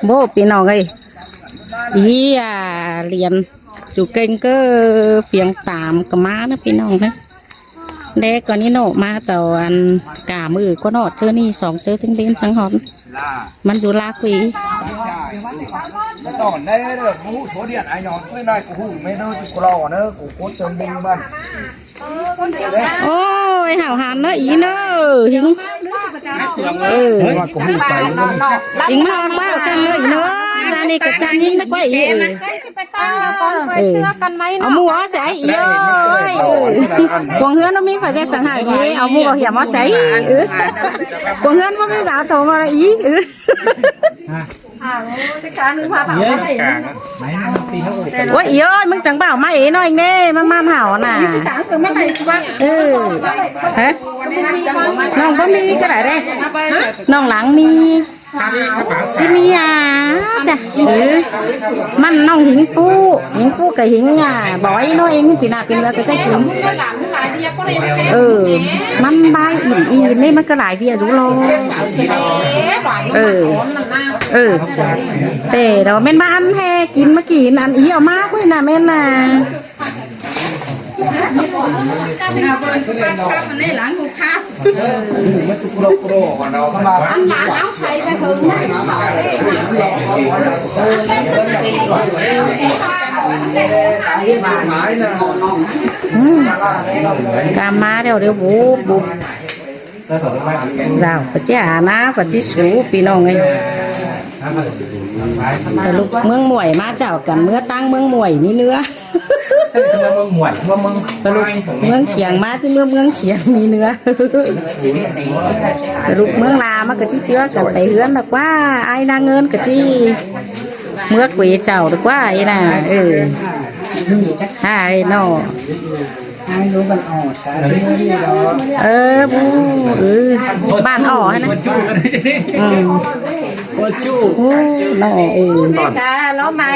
bố bị nào gây ý à liền chủ kênh cơ phiền tạm cả má nó bị nào đấy đây còn ní nổ ma chầu ăn cảมือก็นอเจอนี่สองเจอถึงเป็นจังหอนมันอยู่ลาคุย ตอนได้เด้อกูโซเดียนไอ้นอนไม่ได้กูไม่ได้กูรอเนอะกูโคตรเติมบิงบ้าน โอ้ยหาวหันเนอะอีเนอะหิงหิงมาบ้ากันเลยเนอะจานนี้กับจานหิงนักไว้อีเอาหมูใส่อีเอ้ยกวงเฮือนnóมีphảiสังหารดีเอาหมูเหี่ยมาใส่กวงเฮือนมันไม่สาวโตมาละอีโอ้ยอีเอ้ยมึงจังเปล่ามาอีน้อยเน่มันเห่าน่ะฮะน้องก็มีก็ได้เด้น้องหลังมีจิมีอ่ะจ้ะมันน้องหิงปูกับหิงอ่ะบอกไอ้น้อยเองปีหน้าปีเนื้อก็จะกินมันใบอิ่มนี่มันก็หลายเบียร์รู้โลแต่เราแม่นมาอันแท้กินเมื่อกี้อันอีเอามากเลยนะแม่นน่ะกามาเดี๋ยวบุบrào phải chế ná phải chế số pi nong ấyแต่ลูกเมืองหมวยมาเจ้ากันเมื่อตั้งเมืองหมวยนี่เนื้อแต่ลูกเมืองเขียงมาจะเมืองเขียงนี่เนื้อแต่ลูกเมืองลามาก็จี้เชื้อกันไปเฮือนหรอกว่าไอ้นางเงินก็จี้เมื่อกุยเจ้าหรือว่าไอ้น่ะใช่เนาะบูบ้านอ่อให้นะจูน้องไม้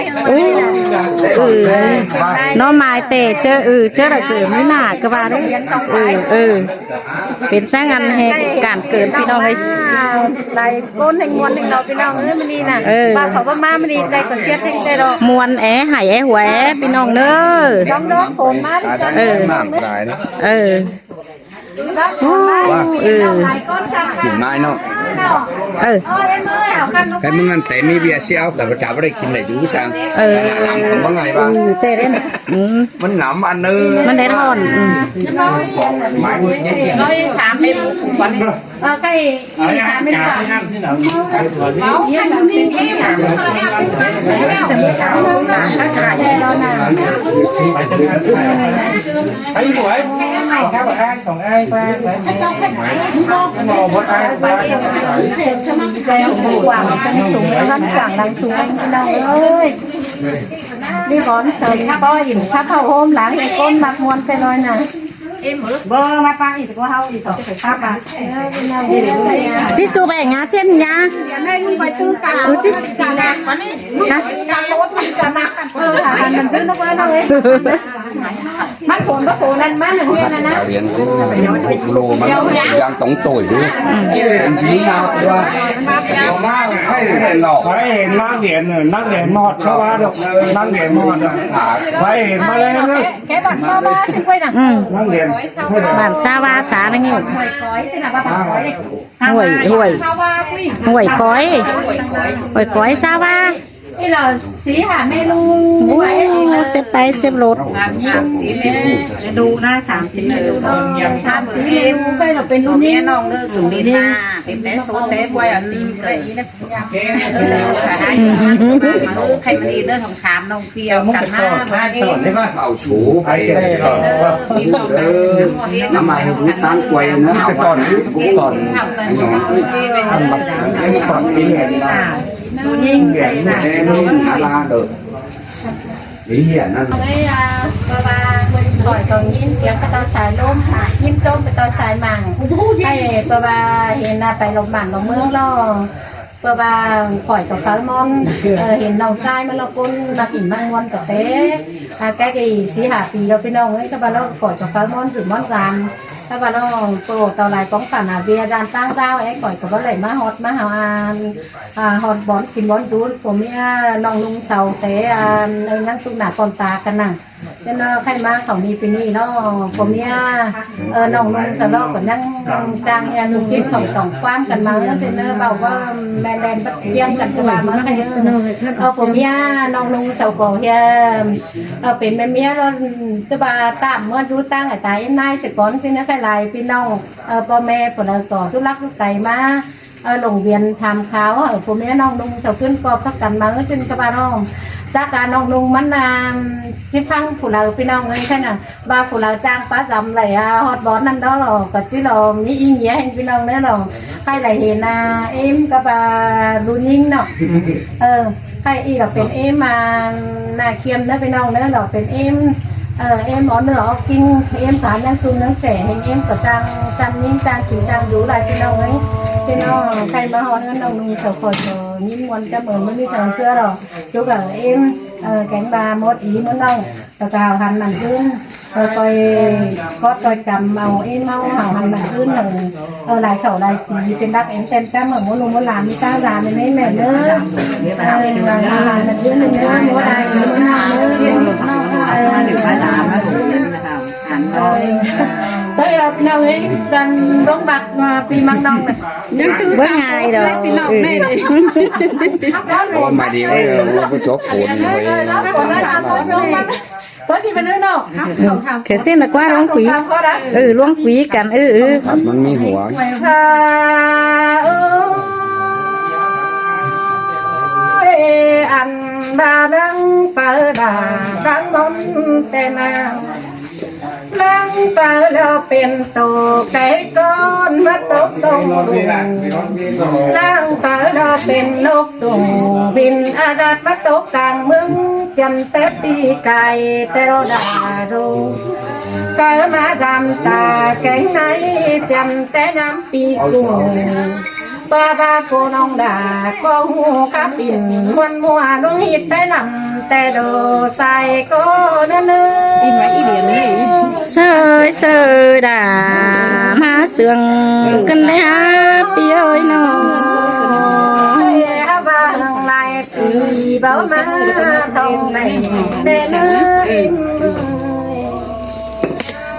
น้องไม้เตะเจออะไรเกิดไม่หนาก็ว่าได้เป็นสร้างงานแห่งการเกิดพี่น้องเลยได้ก้นแห่งมวลแห่งเราพี่น้องมันนี่น่ะบ้านเขาก็มามันนี่ได้ก็เสียทิ้งได้ดอกมวลหายหัวพี่น้องเด้อน้องฝนมากินไม้เนาะแต่มึงงั้นแต่มีเบียร์เสี้ยวแต่ประจาไม่ได้กินเลยจู๋ช่างหนำว่าไงบ้างเตะเล่นมันหนำอันนึงมันได้ทอน3 เมตรวันใกล้3 เมตรไอ้หวยข้าวไอ้สองไอ้ไปมองบดไอ้ไปกว่างสูงแล้วกว่างดังสูงน้องเอ้ยนี่ก่อนเสริมป้อหินข้าเข้าโฮมหลังไอ้ก้นมักมวนไปเลยน่ะบ่มาปาอีกก็เฮาอีกไปภาพอ่ะจิจูไปงาเช่นยาได้มีไปซื้อกันจิจานะนะการรถมันจะมามันซื้อนกไว้เลยมันผลก็ผลนั่นมันเรียนนะเรียนโลมันยังต้องต่อยด้วยเป็นชีวิตว่าว่าให้หลอกให้เห็นนักเรียนหมดชาวบ้านนักเรียนหมดให้เห็นมาเลยนะแกบัตรชาวบ้านชิคกี้พายนะนักเรียนบ้านชาวบ้านสานั่งอยู่ห่วยก้อยชาวบ้านนี่เราสีหาเมนูเซฟไปเซฟรถดูนะ3 สีเมนู3 สีเมนูไปเราเป็นรุ่นนี้น้องเลิกถึงนี้มาเป็นเต้โซเต้ไว้อันนี้เลยใครมาดีเด้อของ3น้องเพียวกันมาเอาชูไปน้ำมันนี่ตั้งไว้นะเอาก่อนปีเห็นนะยิ่งใหญ่นะนี่หาลาđược lý hiển nó cái bà hỏi còn nhìn tiếng cái tao xài lôm nhìn trôm cái tao xài màng hay bà hiện là phải lồng bản lồng mương lo bà khỏi có pháo món hiện lòng trai mà lo con là kỉnh mang ngon cả thế cái gì xí hà phì đâu bên đâu ấy các bà lo khỏi có pháo món rửa món giảm ถ้าว่าน้องโปรตอนไหนของฝันเบียร์จานตั้งเจ้าไอ้ก่อยก็บ่เลยมาฮอดมาหาฮอดบอลกินบอลดูผมเนี่ยน้องลุงเสาแต่นั่งตุ้งหน้าก่อนตากันน่ะเจ้าใครมาเขามีปีนี้เนาะผมเนี่ยน้องลุงสลอกก็นั่งจางเนี่ยลุงฟิตของต่องความกันมาเจ้าเนาะบอกว่าแม่แดนปัดเที่ยงกันก็มาใครผมเนี่ยน้องลุงเสาก็เฮียเป็นแม่เมียเราก็บาตามเมื่อรู้ตั้งไอ้ตายนายเสร็จก่อนเจ้าเนาะใครไล่พี่น้องพ่อแม่ฝนต่อทุลักทุไก่มาหลงเวียนทำเขาผมเนี่ยน้องลุงเสาขึ้นกอบสักกันมาเจ้าก็บาน้องจากการน้องลุงมันที่ฟังผู้เราพี่น้องเลยใช่น่ะว่าผู้เราจ้างป้าจำเลยฮอตบอลนั่นđóก็ที่เรามีอีเหี้ยให้พี่น้องเนี่ยเราใครไหลเห็นเอ็มกับรุ่นยิ่งเนาะใครอีเราเป็นเอ็มมาหน้าเคียมนะพี่น้องเนี่ยเราเป็นเอ็มเอ็มอ๋อเนื้อออกกินเอ็มฐานนั่งซุ่มนั่งแฉเห็นเอ็มกับจังยิ่งจังกินจังดูอะไรพี่น้องเลยพี่น้องใครมาฮอตนั่นน้องลุงเสาคอยยิ้มวันก็เหมือนไม่มีสังเสื้อหรอกจุกเอ็มแกงบาหมดอีมันน้องตะกาวหันมันขึ้นcoi có coi cầm màu em mau hảo hành bản hơn là lại khẩu lại chỉ trên đắc em xem xem mà muốn làm đi sao làm thì mấy mẹ nữa làm mình dưới mình nữa mua đây mua nào nữa phải làm tới nào ấy gần đón bạc pi măng đông này với ngày rồi mà đi có chốt phun tới khi bên nữa đâu cái xem là quá luôn quý luôn quý cảnhมันมีหัวanh ba đang phở đà đang món tên nào đang phở loเป็นโศกไก่ก้อนมาตกตรงđang phở loเป็นนกตุ่มบินอาดาดมาตกกลางเมืองจำแต่ปีไก่แต่เราด่ารู้เกิดมาจำตาแก่งไหนจำแต่น้ำปีกุ้งba cô nông đà có hú cá biển muôn mùa nó hít tới nằm tè đồ sai có nữa sơi sơi đà má sườn cân đá pi ơi nó và lại pi báo má tông này để nơi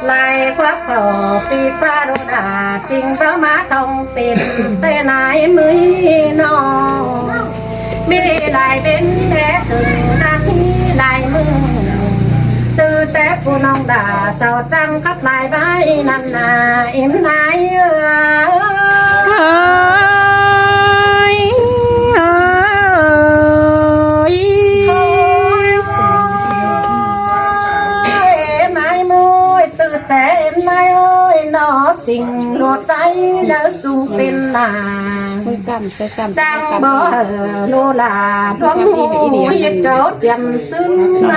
lại khoác khẩu pi pha đồ đà trình báo má tông tiền tê nái mới nó mi lại bên để từng ra lại mừng từ té phụ nông đà sao trăng khắp lại bãi nằm em nái em nay ơi nó xinh lụa cháy đỡ sung pin là trang bó lô là đoán hú hiệt cấu chầm xương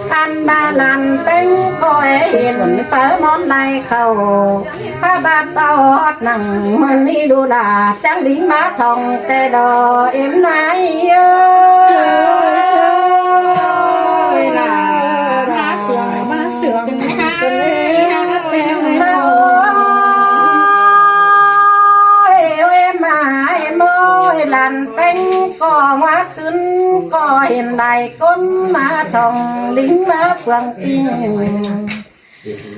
ăn ba lần tên coi hiện phở món này khẩu ba ba tao hót nặng mình đi đu là trắng đính má thòng tê đò em nay làn bánh có hoa xuân có hiện đại con má thòng lính má phượng tin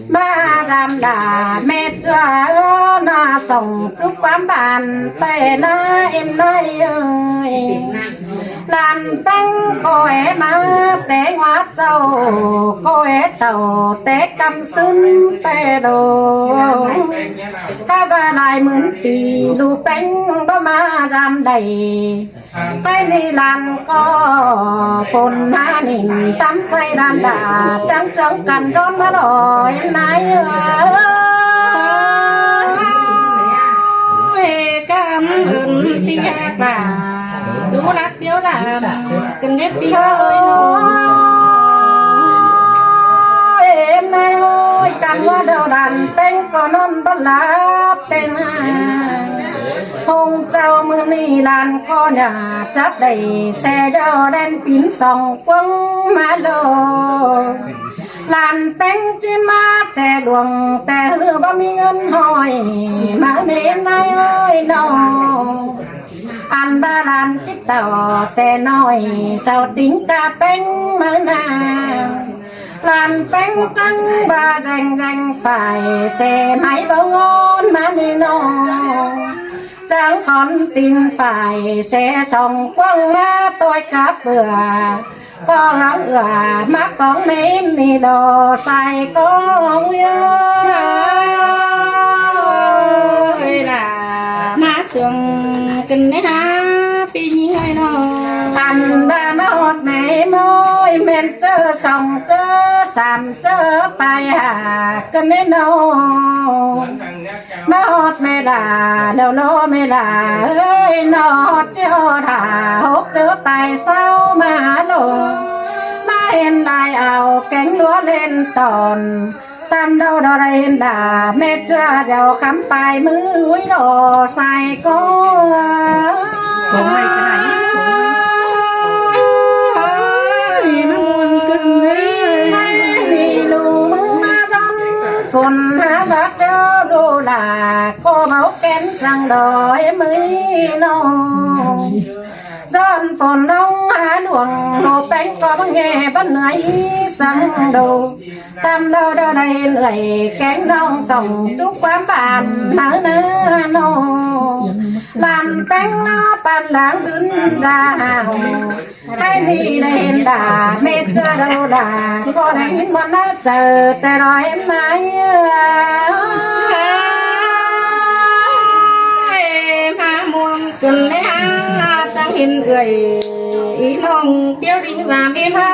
ba làm là mẹ cho na sống chúc quán bàn tay na em nói ơi làn bánh có em má té hoa trâu có em tàu té cầm xuân té đồ ta và lại mướn tì lù bánh ba má làm đầy cái này làn có phồn má nỉnh sắm say đàn đà trắng trắng cằn tròn má đỏ em nói cảm ơn pi bà cứ lát tiêu làm cần nếp pi ơi em nay ơi cầm qua đầu đàn tên còn non bắt lá tên หงเจ้ามือนี่ลานก็อย่าจับได้แซ่ดอแดนปินส่องกวงมาโลลานแป้งจิมาแซ่ดวงแต่เรือบ่มีเงินหอยมาเนมนายอ้อยน้องอันบาลานจิตต่อแซ่น้อยเสาติ้งกาแป้งมือนาลานแป้งจังบาแจงแจงฝ่ายแซ่ไม้บ่งอนมาเนน้องจังขอนตินฝ่ายแซ่ส่องกว้างมาตัวกับเบื่อก็หางมาปองเมมนี่ดอใส่กองเยอะล่ะมาเสียงกันนะฮะปีนี้ไงเนาะอันดามาหอดแม่มอยเมนเจอสองเจอสามเจอไปหากันแน่นอนมาหอดแม่ด่าแล้วโลแม่ด่าเอ้ยนอดเจ้าด่าหกเจอไปเศร้ามาโลมาเห็นได้เอาแกงลัวเล่นตอนซ้ำเราดอเรนด่าเม็ดเจ้าเดี๋ยวคำไปมือไว้รอใส่ก้อนผมไม่ขนาดนี้มันวนกันเลยนี่ลูมือมาจนฝนหาบักเดียวดูล่ะก็เมาแกนสั่งดอยมือน้องดอนฝนน้องหาหลวงโนแป้งก็บังแง่บันเหนื่อยสั่งดูซ้ำเราได้เหนื่อยแกงน้องส่งจุกความบานมาเนื้อน้องลานแป้งน้อปันหลังขึ้นดาวให้มีได้เห็นด่าเม็ดเจอเราด่าก็ได้เห็นวันน่าเจอแต่รอยไหนมาม่วงขึ้นได้จังเห็นเอื่อยอีน้องเตี้ยวดิ้งสามพี่มา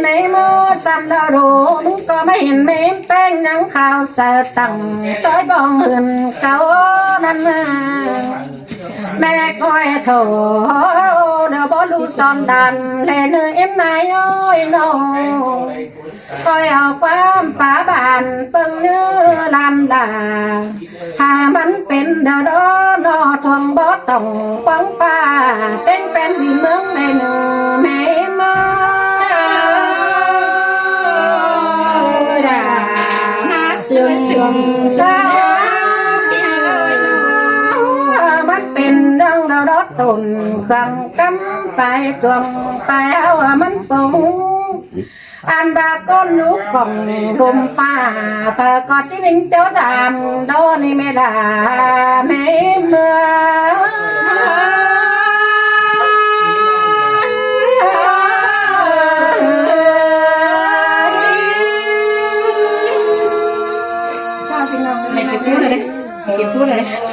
ไม่มือสั่นดาวดูมึงก็ไม่เห็นไม่แป้งยังข่าวเสือตั้งซอยบองหื่นเขานั่นแม่ก้อยโถเดี๋ยวบอลูซอนดันแลเนื้อเอ็มนายอ้อยน้องก้อยเอาความป่าบานเปิงเนื้อลานดาหามันเป็นเดาดอนอทวงบอต้องควังฟ้าเต้นเป็นวิเมืองในเนื้อแม่มาเชื่องตามันเป็นดังเราดอตุนขังกำไปจวงไปเอามันปุงอันบาก้อนลูกกล่องลมฟ้าฝากอดที่นิ่งเตี้ยวจามโดนี่ไม่ได้ไม่เมื่อ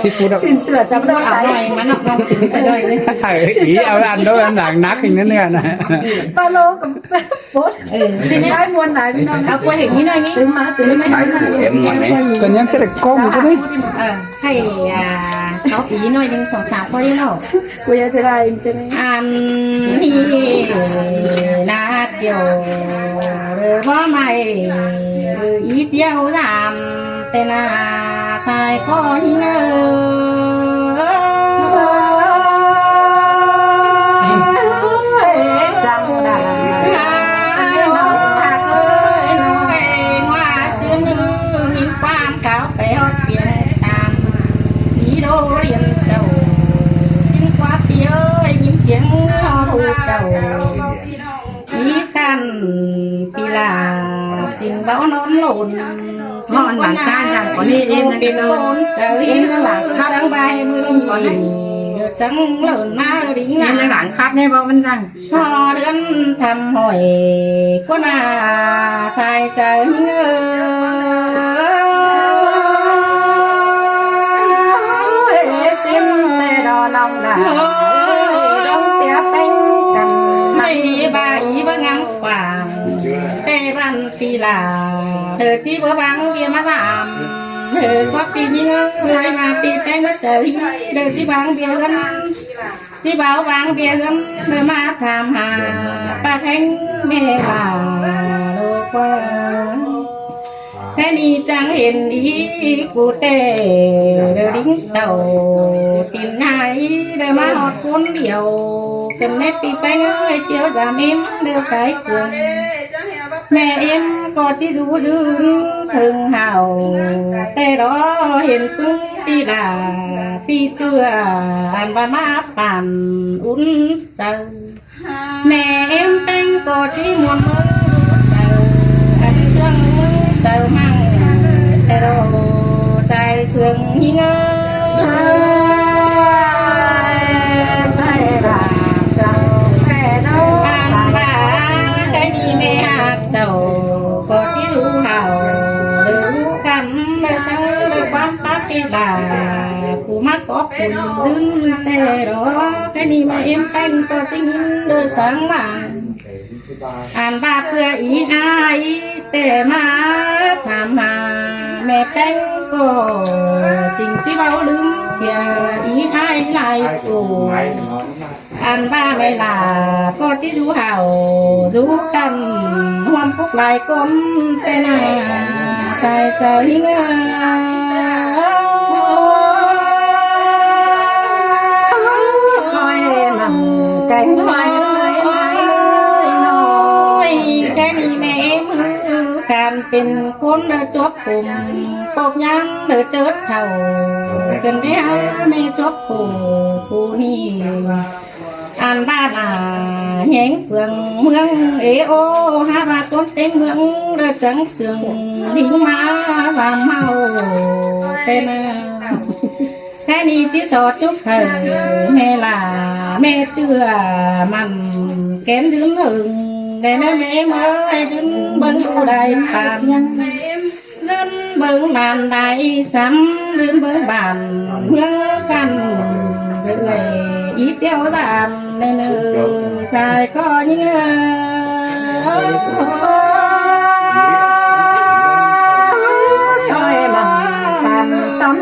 ซีฟู้ดสินเสือจำได้ไหมมันน้องถึงไปด้วยเลยถ่ายอีเอาอันโดนหนังนักอย่างนั้นเนี่ยนะปลาโลกับโบ๊ทสิได้มวนไหนพี่น้องเอากล้วยอย่างนี้หน่อยนี่ตื่นไหมถ่ายขู่เอ็มวันนี้ก็ยังจะได้กล้องก็ได้ให้เขาปีหน่อยนึง2-3คนนี่เนาะกูอยากจะได้เป็นอันนี้นาเกี่ยวหรือว่าไม่หรืออีเดียวดำแต่นาใส่ก็ยิ่งสั่งได้น้องทักน้องเองว่าซื้อมือยิ้มความขาวไปฮอดเปียตามมีโดเรียนเจ้าสิ้นกว่าเปียยิ้มเขียงชอดูเจ้าอีกันปีลาจิงเบ้านอนหล่นนอนหลังก้านอย่างก่อนนี้เองเป็นนอนเจอเองหลังคับจังใบมือก่อนนี้จังหล่นมาดิ้งงานหลังคับเนี่ยบอกมันจังพอเดือนทำหอยก็น่าใส่ใจเงยสิ้นแต่รอลองด่าต้องเตี้ยเป็นกันไม่ใบบ่งามกว่าแต่บ้านปีลาเธอจีบบังเบียมาสามเธอว่าปีนี้เงยมาปีแป้งมาเจอเธอจีบังเบียกันจีบ่าวบังเบียกันเธอมาทำหาป้าแทงเมลาโลกว่า แค่นี้จังเห็นอีกูแต่เดินดิ้งเต่าตีนไหนเดินมาหอดคนเดียวกันแม่ปีไปเงยเจียวสามเอ็มเดินขายเกลือแม่เอ็มก็ที่รู้ยืนถึงเห่าแต่รอเห็นปึ้งปีลาปีเจืออันว่ามาปั่นอุ่นเจ้าแม่เอ็มเป็นก็ที่มวนมือเจ้าอันเสื่องเจ้ามั่งแต่รอใส่เสื่องยิงใส่ราเจ้าแค่น้องอันบ้าใครนี่ไม่หักเจ้าก็ที่รู้เห่าหรือรู้คำและสั่งด้วยความปักเปลากูมักก็คุณดึงแต่รอแค่นี้มาเอ็มแป้งก็จริงเดือสังมาอ่านบาเพื่ออีอายแต่มาถามหาแม่แป้งก็จริงที่เราลืมเสียอีอายหลายกูอ่านบ้าไม่ลาก็ที่รู้เห่ารู้กันห่วงพวกหลายคนแต่น่าใส่ใจเงาไก่ไม้เลยน้อยแค่นี้แม่มือการเป็นคนเดือจบผมปกย้ำเดือเจิดเท่าเกินได้แม่จบผู้นี่อ่านบ้านแหงเฟืองเมืองเอโอหาบาต้นเต็งเมืองเดือจังเสืองดิ้งมาสามเมาเต้นแค่นี้ที่สอดจุกเธอแม่ลาแม่เชื่อมันแก้มดึงหึงได้นะแม่เมื่อดึงเบิ้งดูได้ผ่านดึงเบิ้งนานได้ซ้ำดึงเบิ้งบานเมื่อกันเรื่อยอีเตี้ยวสามในเนื้อชายก็ยิ่ง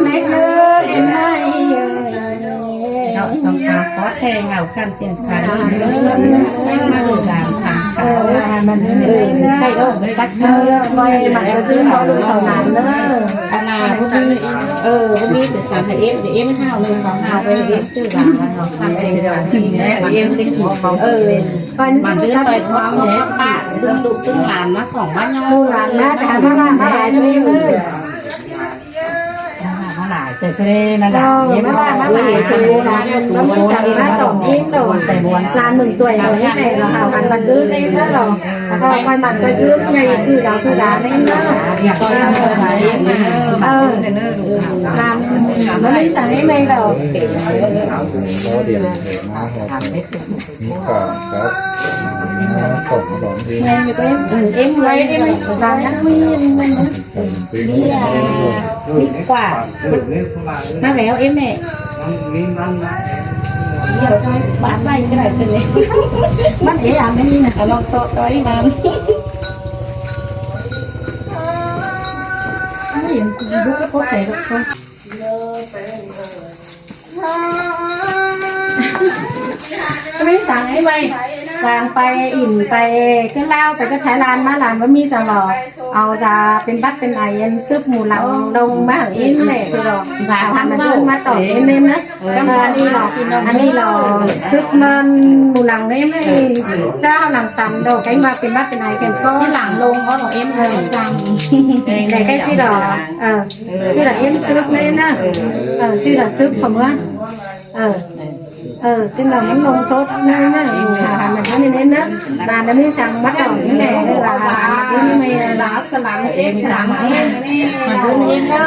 เล็กเลยเอ็นไอเราสองสาวขอแทงเอาขั้นเสียงสายมาดูการทางเขามันให้โอ้สักเธอไว้มันจะซื้อมาดูสองนานเนอะอันน่ะพวกนี้พวกนี้แต่สามเอฟเดี๋ยวเอฟห้าวเลยสองห้าวไปเอฟซื้อหลังเราขั้นเสียงสายจริงแน่เอฟได้กี่มันซื้อไปความเนี้ยป้าตึ้งดุตึ้งหลานมาสองบ้านย่อหลานนะแต่ถ้าหลานมาหลายเลยแต่เสน่ห์นั่นแหละมาหลายคนร้านแล้วมีสั่งมาสองทีมเดียวแต่บวนร้านหนึ่งตัวเราให้ในเราเอามันซื้อในนั่นหรอแล้วก็ไปมันไปซื้อใหญ่ซื้อเราซื้อร้านในนั่นก็ทำอะไรร้านมันไม่สั่งให้ในเราไงอยู่ก็เอ็มไว้เอ็มร้านนั้นมีกว่ามาแล้วเอ็มแม่เดี๋ยวทำบ้านใบก็ได้เลยมันเอ๋อ่ะไม่มีนะลองโซ่ตัวนี้มาไม่เห็นดูก็โคตรใจทุกคนไม่สั่งให้ไปสั่งไปอิ่มไปก็เล่าไปก็ใช้ร้านมาร้านว่ามีสลอเอาจะเป็นบัตรเป็นไอเอ็นซึบหมูหลังดงมาเอ็นแหละคือหรอกทำมันซึบมาต่อเอ็นเนมนะอันนี้หรอซึบมันหมูหลังเนี่ยไม่เจ้าหลังต่ำดอกไอ้มาเป็นบัตรเป็นไอเอ็นก็ที่หลังลงเขาหรอเอ็นเลยจังแต่ใกล้ที่หรอที่หรอเอ็นซึบเลยนะที่หรอซึบผมว่าซึ่งเรามันลงโซดนั่นนะมันก็เน้นนะร้านนี้สั่งมัดดอกนี่แหละร้านนี้ร้านสลังเอ็กซ์สลังนี่มันดื้อนี่ก็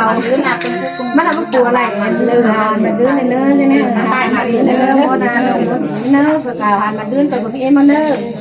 มันดื้อหนักเป็นชุดมันทำตัวอะไรมันดื้อมันดื้อเนื้อใช่ไหมมันดื้อเนื้อโมนาเนื้อประกาศมันดื้อไปกับพี่เอ็มมันเนื้อ